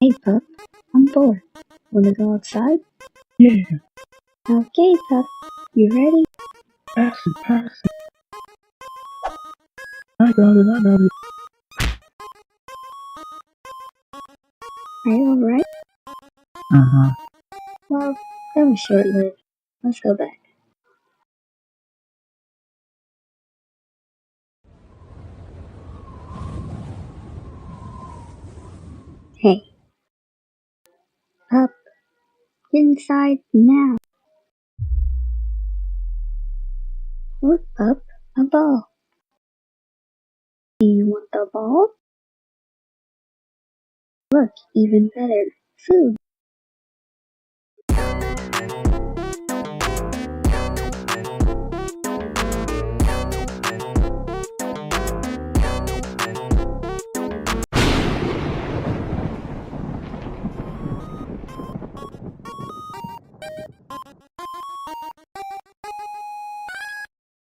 Hey pup, I'm bored. Wanna go outside? Yeah, Okay pup, you ready? pass it. I got it. Are you alright? Uh-huh. Well, that was short-lived. Let's go back. Hey, pup, get inside now. Look pup, a ball. Do you want the ball? Look, even better, food.